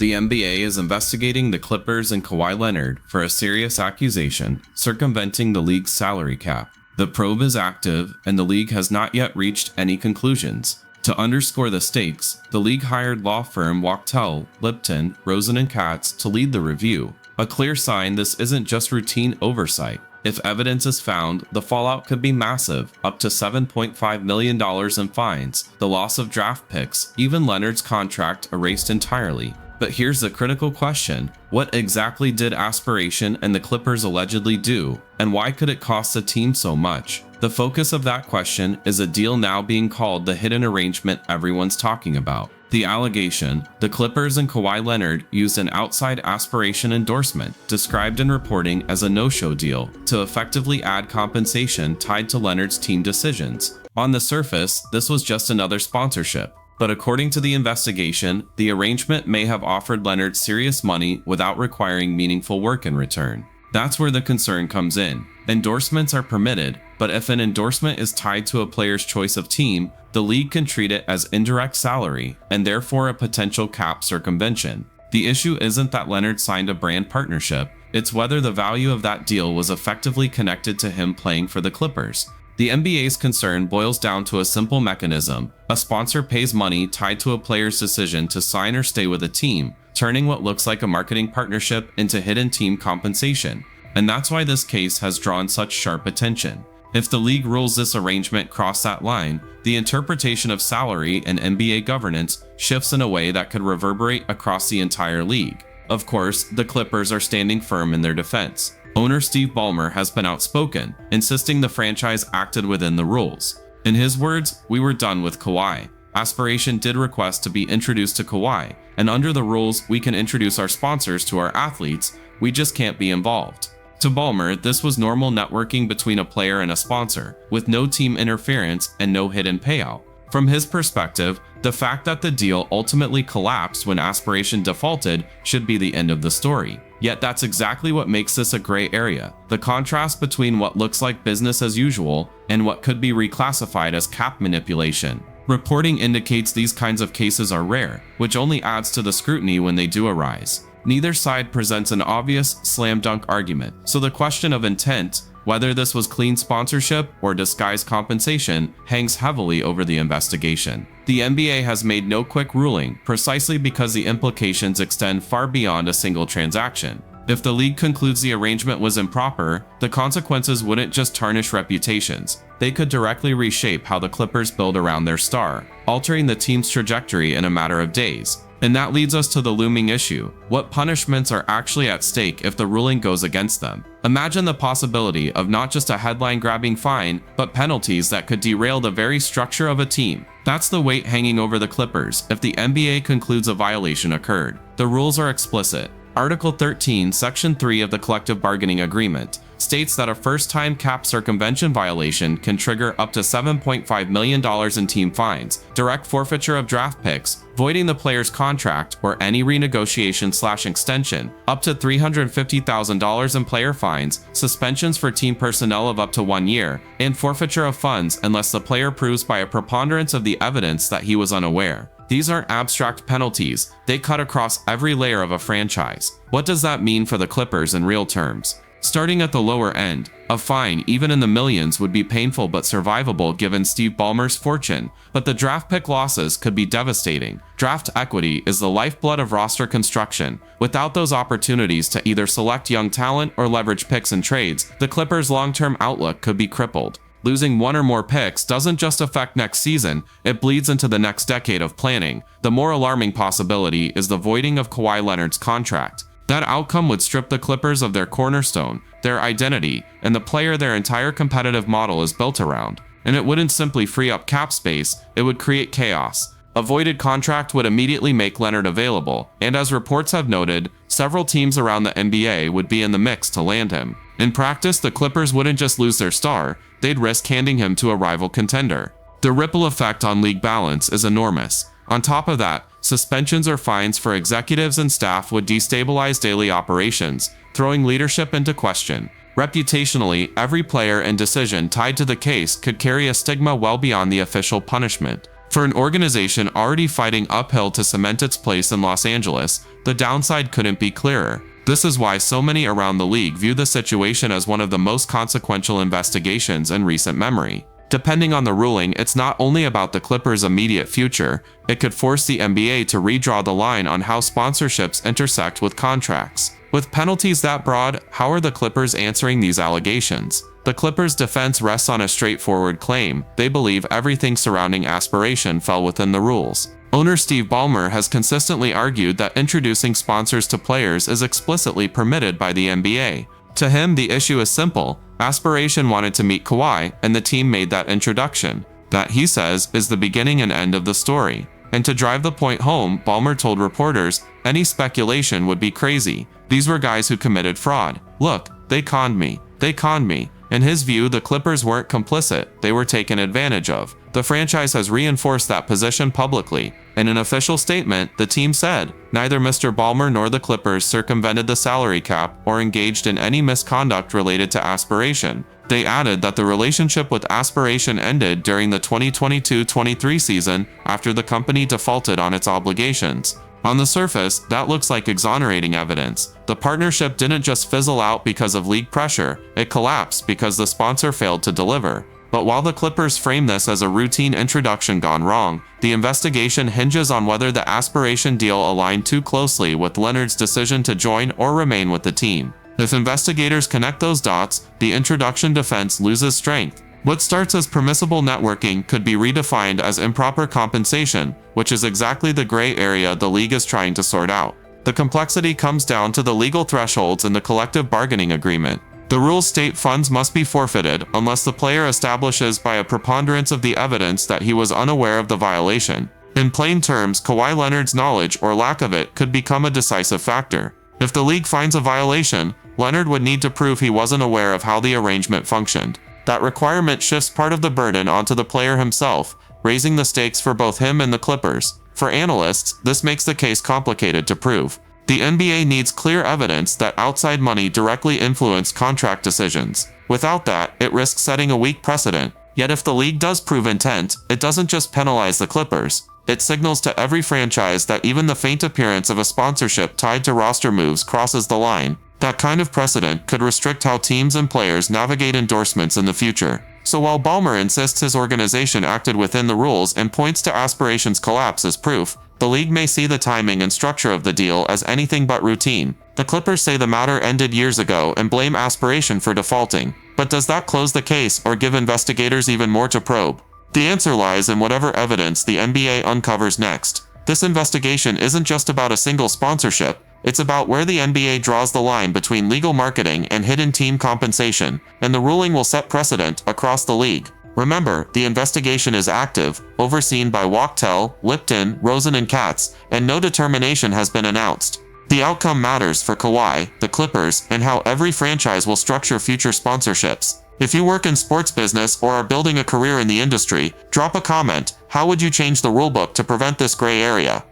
The NBA is investigating the Clippers and Kawhi Leonard for a serious accusation, circumventing the league's salary cap. The probe is active, and the league has not yet reached any conclusions. To underscore the stakes, the league hired law firm Wachtell, Lipton, Rosen & Katz to lead the review, a clear sign this isn't just routine oversight. If evidence is found, the fallout could be massive, up to $7.5 million in fines, the loss of draft picks, even Leonard's contract erased entirely. But here's the critical question: what exactly did Aspiration and the Clippers allegedly do, and why could it cost the team so much? The focus of that question is a deal now being called the hidden arrangement everyone's talking about. The allegation: the Clippers and Kawhi Leonard used an outside Aspiration endorsement, described in reporting as a no-show deal, to effectively add compensation tied to Leonard's team decisions. On the surface, this was just another sponsorship. But according to the investigation, the arrangement may have offered Leonard serious money without requiring meaningful work in return. That's where the concern comes in. Endorsements are permitted, but if an endorsement is tied to a player's choice of team, the league can treat it as indirect salary, and therefore a potential cap circumvention. The issue isn't that Leonard signed a brand partnership, it's whether the value of that deal was effectively connected to him playing for the Clippers. The NBA's concern boils down to a simple mechanism. A sponsor pays money tied to a player's decision to sign or stay with a team, turning what looks like a marketing partnership into hidden team compensation. And that's why this case has drawn such sharp attention. If the league rules this arrangement crossed that line, the interpretation of salary and NBA governance shifts in a way that could reverberate across the entire league. Of course, the Clippers are standing firm in their defense. Owner Steve Ballmer has been outspoken, insisting the franchise acted within the rules. In his words, "We were done with Kawhi. Aspiration did request to be introduced to Kawhi, and under the rules, we can introduce our sponsors to our athletes, we just can't be involved." To Ballmer, this was normal networking between a player and a sponsor, with no team interference and no hidden payout. From his perspective, the fact that the deal ultimately collapsed when Aspiration defaulted should be the end of the story. Yet that's exactly what makes this a gray area: the contrast between what looks like business as usual and what could be reclassified as cap manipulation. Reporting indicates these kinds of cases are rare, which only adds to the scrutiny when they do arise. Neither side presents an obvious slam dunk argument, so the question of intent, whether this was clean sponsorship or disguised compensation, hangs heavily over the investigation. The NBA has made no quick ruling, precisely because the implications extend far beyond a single transaction. If the league concludes the arrangement was improper, the consequences wouldn't just tarnish reputations. They could directly reshape how the Clippers build around their star, altering the team's trajectory in a matter of days. And that leads us to the looming issue: what punishments are actually at stake if the ruling goes against them? Imagine the possibility of not just a headline-grabbing fine, but penalties that could derail the very structure of a team. That's the weight hanging over the Clippers if the NBA concludes a violation occurred. The rules are explicit. Article 13, Section 3 of the Collective Bargaining Agreement states that a first-time cap circumvention violation can trigger up to $7.5 million in team fines, direct forfeiture of draft picks, voiding the player's contract or any renegotiation/extension, up to $350,000 in player fines, suspensions for team personnel of up to 1 year, and forfeiture of funds unless the player proves by a preponderance of the evidence that he was unaware. These aren't abstract penalties, they cut across every layer of a franchise. What does that mean for the Clippers in real terms? Starting at the lower end, a fine even in the millions would be painful but survivable given Steve Ballmer's fortune, but the draft pick losses could be devastating. Draft equity is the lifeblood of roster construction. Without those opportunities to either select young talent or leverage picks and trades, the Clippers' long-term outlook could be crippled. Losing one or more picks doesn't just affect next season, it bleeds into the next decade of planning. The more alarming possibility is the voiding of Kawhi Leonard's contract. That outcome would strip the Clippers of their cornerstone, their identity, and the player their entire competitive model is built around. And it wouldn't simply free up cap space, it would create chaos. A voided contract would immediately make Leonard available, and as reports have noted, several teams around the NBA would be in the mix to land him. In practice, the Clippers wouldn't just lose their star, they'd risk handing him to a rival contender. The ripple effect on league balance is enormous. On top of that, suspensions or fines for executives and staff would destabilize daily operations, throwing leadership into question. Reputationally, every player and decision tied to the case could carry a stigma well beyond the official punishment. For an organization already fighting uphill to cement its place in Los Angeles, the downside couldn't be clearer. This is why so many around the league view the situation as one of the most consequential investigations in recent memory. Depending on the ruling, it's not only about the Clippers' immediate future, it could force the NBA to redraw the line on how sponsorships intersect with contracts. With penalties that broad, how are the Clippers answering these allegations? The Clippers' defense rests on a straightforward claim: they believe everything surrounding aspiration fell within the rules. Owner Steve Ballmer has consistently argued that introducing sponsors to players is explicitly permitted by the NBA. To him, the issue is simple: aspiration wanted to meet Kawhi, and the team made that introduction. That, he says, is the beginning and end of the story. And to drive the point home, Ballmer told reporters, any speculation would be crazy. These were guys who committed fraud. Look, they conned me. They conned me. In his view, the Clippers weren't complicit, they were taken advantage of. The franchise has reinforced that position publicly. In an official statement, the team said, neither Mr. Ballmer nor the Clippers circumvented the salary cap or engaged in any misconduct related to aspiration. They added that the relationship with aspiration ended during the 2022-23 season after the company defaulted on its obligations. On the surface, that looks like exonerating evidence. The partnership didn't just fizzle out because of league pressure, it collapsed because the sponsor failed to deliver. But while the Clippers frame this as a routine introduction gone wrong, the investigation hinges on whether the aspiration deal aligned too closely with Leonard's decision to join or remain with the team. If investigators connect those dots, the introduction defense loses strength. What starts as permissible networking could be redefined as improper compensation, which is exactly the gray area the league is trying to sort out. The complexity comes down to the legal thresholds in the collective bargaining agreement. The rules state funds must be forfeited unless the player establishes by a preponderance of the evidence that he was unaware of the violation. In plain terms, Kawhi Leonard's knowledge or lack of it could become a decisive factor. If the league finds a violation, Leonard would need to prove he wasn't aware of how the arrangement functioned. That requirement shifts part of the burden onto the player himself, raising the stakes for both him and the Clippers. For analysts, this makes the case complicated to prove. The NBA needs clear evidence that outside money directly influenced contract decisions. Without that, it risks setting a weak precedent. Yet if the league does prove intent, it doesn't just penalize the Clippers. It signals to every franchise that even the faint appearance of a sponsorship tied to roster moves crosses the line. That kind of precedent could restrict how teams and players navigate endorsements in the future. So while Ballmer insists his organization acted within the rules and points to aspiration's collapse as proof, the league may see the timing and structure of the deal as anything but routine. The Clippers say the matter ended years ago and blame aspiration for defaulting. But does that close the case or give investigators even more to probe? The answer lies in whatever evidence the NBA uncovers next. This investigation isn't just about a single sponsorship. It's about where the NBA draws the line between legal marketing and hidden team compensation, and the ruling will set precedent across the league. Remember, the investigation is active, overseen by Wachtell, Lipton, Rosen and Katz, and no determination has been announced. The outcome matters for Kawhi, the Clippers, and how every franchise will structure future sponsorships. If you work in sports business or are building a career in the industry, drop a comment. How would you change the rulebook to prevent this gray area?